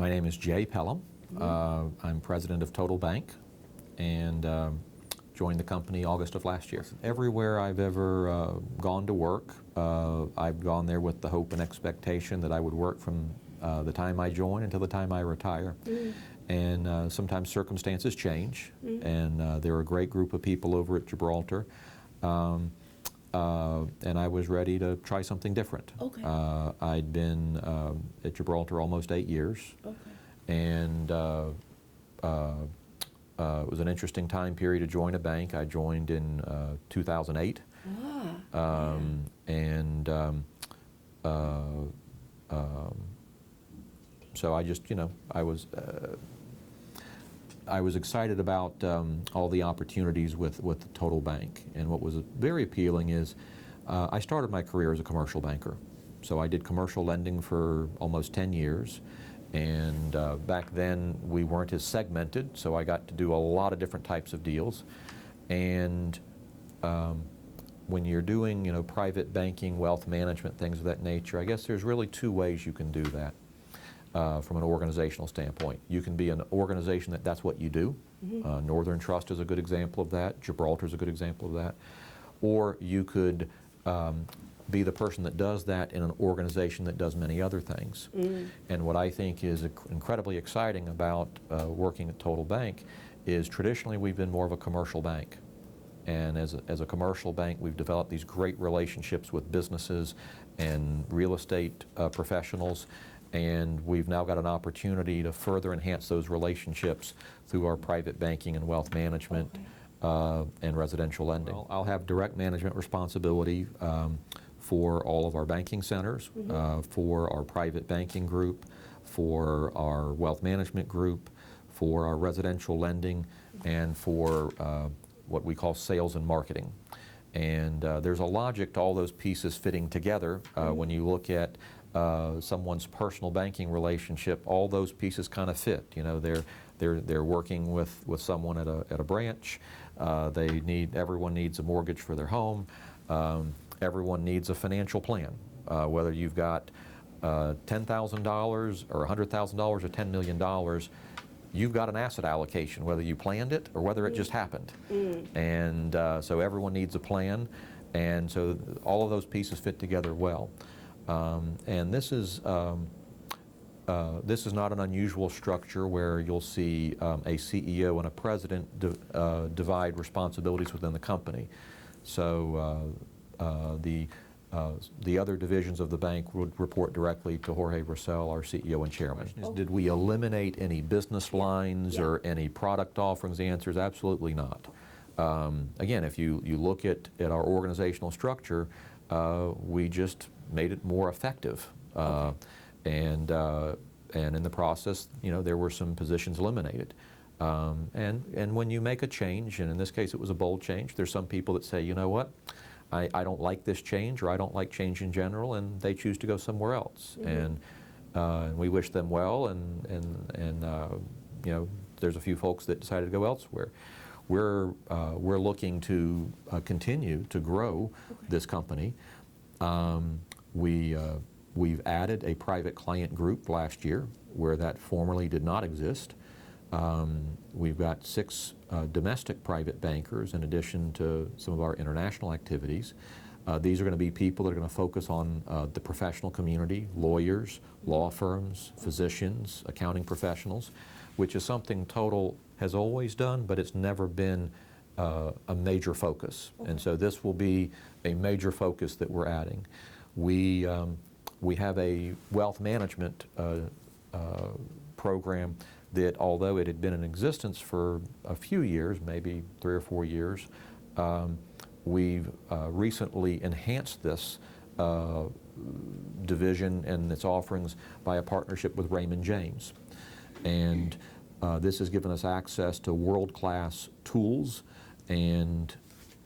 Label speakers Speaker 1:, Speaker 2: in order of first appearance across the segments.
Speaker 1: My name is Jay Pelham. I'm president of TotalBank and joined the company August of last year. Everywhere I've ever gone to work, I've gone there with the hope and expectation that I would work from the time I join until the time I retire. And sometimes circumstances change, and they're a great group of people over at Gibraltar. And I was ready to try something different.
Speaker 2: Okay.
Speaker 1: I'd been at Gibraltar almost 8 years.
Speaker 2: Okay.
Speaker 1: And it was an interesting time period to join a bank. I joined in 2008. So I just, I was excited about all the opportunities with TotalBank. And what was very appealing is I started my career as a commercial banker. So I did commercial lending for almost 10 years. And back then we weren't as segmented, so I got to do a lot of different types of deals. And when you're doing, private banking, wealth management, things of that nature, I guess there's really two ways you can do that. From an organizational standpoint. You can be an organization that's what you do. Northern Trust is a good example of that. Gibraltar is a good example of that. Or you could be the person that does that in an organization that does many other things. And what I think is incredibly exciting about working at TotalBank is traditionally we've been more of a commercial bank. And as a commercial bank, we've developed these great relationships with businesses and real estate professionals. And we've now got an opportunity to further enhance those relationships through our private banking and wealth management and residential lending. Well, I'll have direct management responsibility for all of our banking centers, for our private banking group, for our wealth management group, for our residential lending, and for what we call sales and marketing. And there's a logic to all those pieces fitting together. When you look at someone's personal banking relationship, all those pieces kind of fit. They're working with someone at a branch. Everyone needs a mortgage for their home. Everyone needs a financial plan. Whether you've got $10,000 or $100,000 or $10 million, you've got an asset allocation, whether you planned it or whether it just happened. And so everyone needs a plan, and so all of those pieces fit together well. And this is not an unusual structure where you'll see a CEO and a president divide responsibilities within the company. So the other divisions of the bank would report directly to Jorge Russell, our CEO and chairman. Did we eliminate any business lines or any product offerings? The answer is absolutely not. Again, if you look at our organizational structure, we just made it more effective. And in the process, there were some positions eliminated. And when you make a change, and in this case it was a bold change, there's some people that say, you know what, I don't like this change, or I don't like change in general, and they choose to go somewhere else. And we wish them well, and there's a few folks that decided to go elsewhere. We're looking to continue to grow this company. We've added a private client group last year where that formerly did not exist. We've got 6 domestic private bankers in addition to some of our international activities. These are going to be people that are going to focus on the professional community, lawyers, law firms, physicians, accounting professionals, which is something Total has always done, but it's never been a major focus. And so this will be a major focus that we're adding. We have a wealth management program that, although it had been in existence for a few years, maybe 3 or 4 years, we've recently enhanced this division and its offerings by a partnership with Raymond James. And this has given us access to world-class tools, and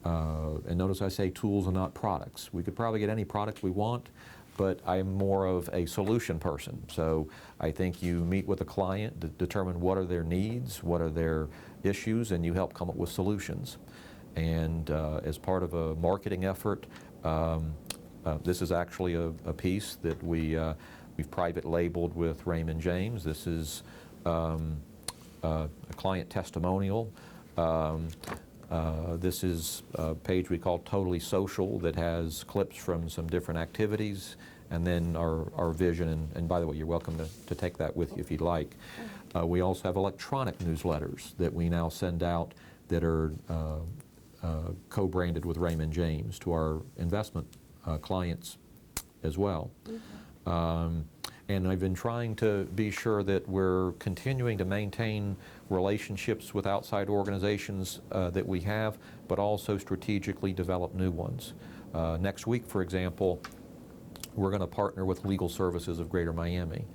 Speaker 1: notice I say tools and not products. We could probably get any product we want, but I'm more of a solution person. So I think you meet with a client to determine what are their needs, what are their issues, and you help come up with solutions. And as part of a marketing effort, this is actually a piece that we We've private labeled with Raymond James. This is a client testimonial. This is a page we call Totally Social that has clips from some different activities, and then our vision, and by the way, you're welcome to take that with you if you'd like. We also have electronic newsletters that we now send out that are co-branded with Raymond James to our investment clients as well. And I've been trying to be sure that we're continuing to maintain relationships with outside organizations that we have, but also strategically develop new ones. Next week, for example, we're going to partner with Legal Services of Greater Miami.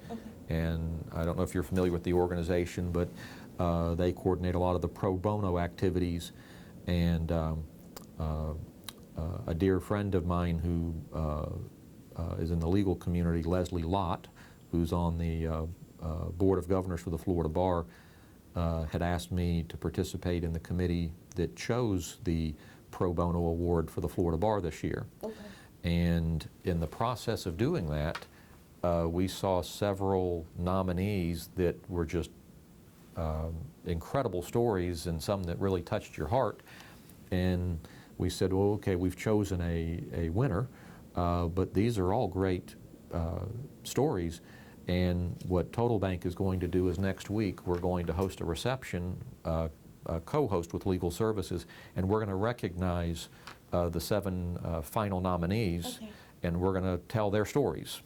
Speaker 1: And I don't know if you're familiar with the organization, but they coordinate a lot of the pro bono activities. And a dear friend of mine who is in the legal community, Leslie Lott, who's on the Board of Governors for the Florida Bar, had asked me to participate in the committee that chose the Pro Bono Award for the Florida Bar this year. And in the process of doing that, we saw several nominees that were just incredible stories, and some that really touched your heart. And we said, well, okay, we've chosen a winner, but these are all great stories. And what TotalBank is going to do is next week we're going to host a reception, co-host with Legal Services, and we're going to recognize the 7 final nominees, and we're going to tell their stories.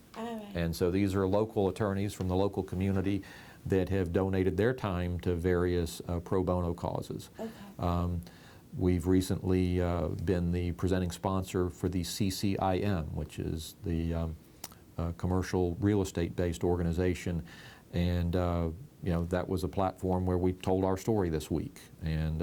Speaker 1: And so these are local attorneys from the local community that have donated their time to various pro bono causes. We've recently been the presenting sponsor for the CCIM, which is the commercial real estate-based organization, and you know, that was a platform where we told our story this week. And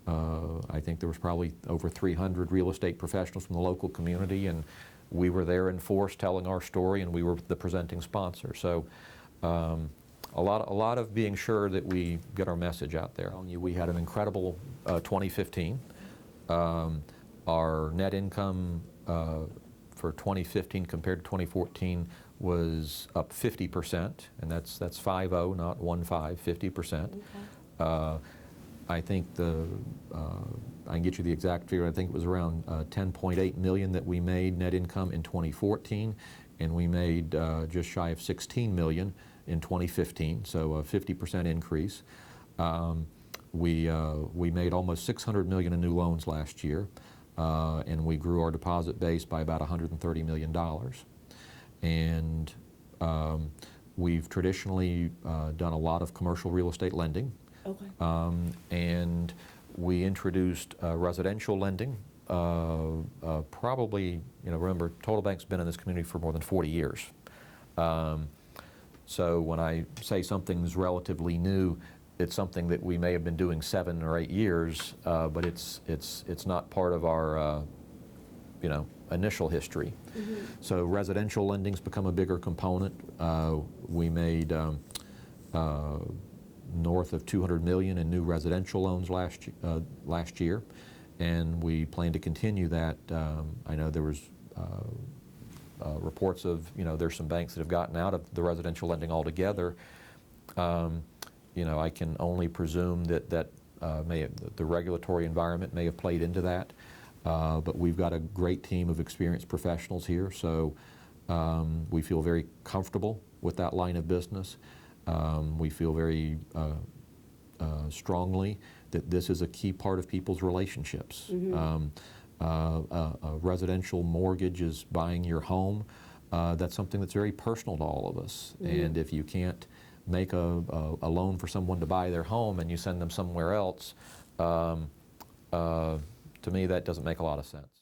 Speaker 1: I think there was probably over 300 real estate professionals from the local community, and we were there in force telling our story, and we were the presenting sponsor. So a lot of being sure that we get our message out there. We had an incredible 2015. Our net income for 2015 compared to 2014 was up 50%, and that's 50, not 15, 50%. I think I can get you the exact figure. I think it was around 10.8 million that we made net income in 2014, and we made just shy of 16 million in 2015, so a 50% increase. We made almost 600 million in new loans last year, and we grew our deposit base by about $130 million. And we've traditionally done a lot of commercial real estate lending. And we introduced residential lending. Probably, you know, remember, TotalBank's been in this community for more than 40 years. So when I say something's relatively new, it's something that we may have been doing 7 or 8 years, but it's not part of our you know, initial history. So residential lending's become a bigger component. We made north of 200 million in new residential loans last year, and we plan to continue that. I know there was reports of, you know, there's some banks that have gotten out of the residential lending altogether. You know, I can only presume that the regulatory environment may have played into that, but we've got a great team of experienced professionals here, so we feel very comfortable with that line of business. We feel very strongly that this is a key part of people's relationships. A residential mortgage is buying your home. That's something that's very personal to all of us. And if you can't make a loan for someone to buy their home and you send them somewhere else, to me that doesn't make a lot of sense.